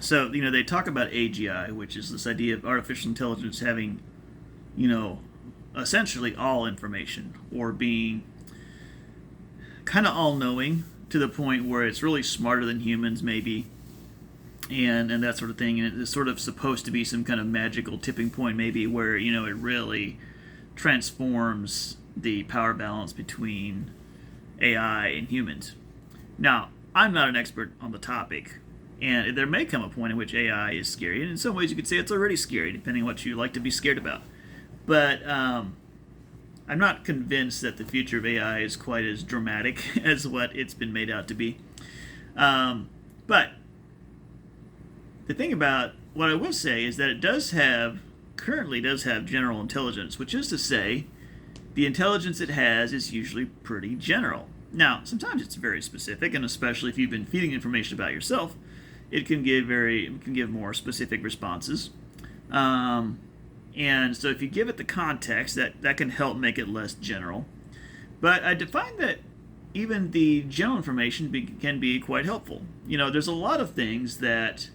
So, they talk about AGI, which is this idea of artificial intelligence having, you know, essentially all information, or being kind of all knowing to the point where it's really smarter than humans, maybe, and that sort of thing. And it's sort of supposed to be some kind of magical tipping point, maybe, where, it really transforms the power balance between AI and humans. Now, I'm not an expert on the topic, and there may come a point in which AI is scary, and in some ways you could say it's already scary, depending on what you like to be scared about. But I'm not convinced that the future of AI is quite as dramatic as what it's been made out to be. But the thing about what I will say is that it currently does have general intelligence, which is to say, the intelligence it has is usually pretty general. Now, sometimes it's very specific, and especially if you've been feeding information about yourself, it can give more specific responses. And so if you give it the context, that can help make it less general. But I find that even the general information can be quite helpful. There's a lot of things that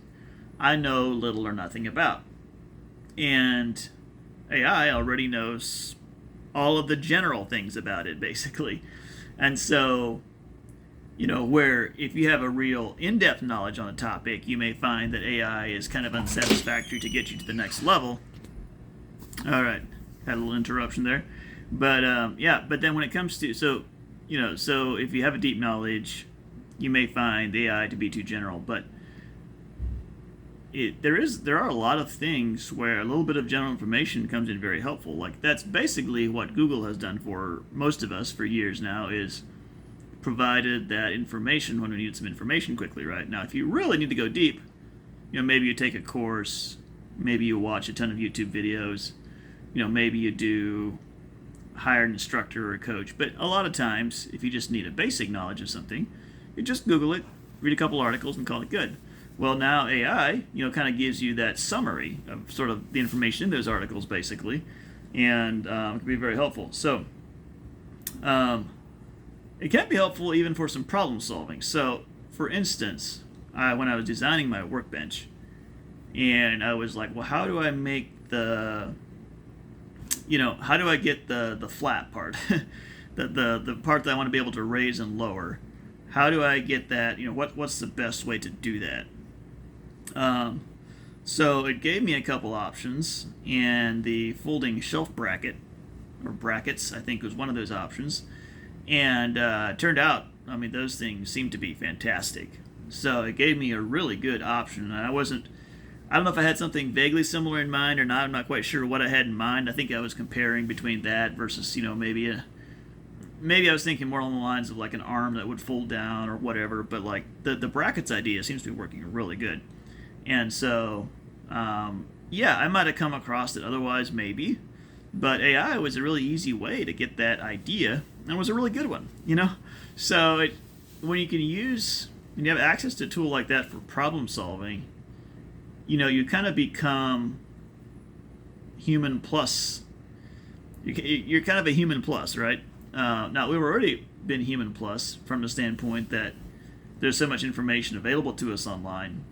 I know little or nothing about. And AI already knows all of the general things about it, basically. And so, where if you have a real in-depth knowledge on a topic, you may find that AI is kind of unsatisfactory to get you to the next level. All right, had a little interruption there. But but then when it comes to, so if you have a deep knowledge, you may find the AI to be too general. But there are a lot of things where a little bit of general information comes in very helpful. Like, that's basically what Google has done for most of us for years now, is provided that information when we need some information quickly, right? Now, if you really need to go deep, maybe you take a course, maybe you watch a ton of YouTube videos, maybe you hire an instructor or a coach. But a lot of times, if you just need a basic knowledge of something, you just Google it, read a couple articles, and call it good. Well, now AI, kind of gives you that summary of sort of the information in those articles, basically, and it can be very helpful. So, it can be helpful even for some problem solving. So, for instance, when I was designing my workbench, and I was like, well, how do I make how do I get the flat part, the part that I want to be able to raise and lower? How do I get that? What's the best way to do that? So it gave me a couple options, and the folding shelf bracket, or brackets, I think was one of those options. And it turned out, those things seemed to be fantastic. So it gave me a really good option. And I don't know if I had something vaguely similar in mind or not. I'm not quite sure what I had in mind. I think I was comparing between that versus, maybe I was thinking more along the lines of like an arm that would fold down or whatever. But like the brackets idea seems to be working really good. And so, I might have come across it otherwise, maybe. But AI was a really easy way to get that idea, and it was a really good one, So when you have access to a tool like that for problem solving, you kind of become human plus. You're kind of a human plus, right? Now, we've already been human plus from the standpoint that there's so much information available to us online.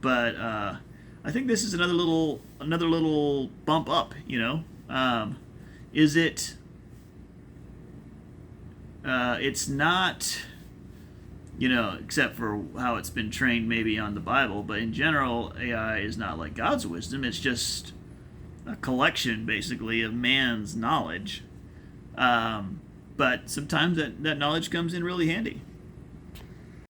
But I think this is another little bump up. Is it? It's not. Except for how it's been trained maybe on the Bible, but in general, AI is not like God's wisdom. It's just a collection, basically, of man's knowledge. But sometimes that knowledge comes in really handy.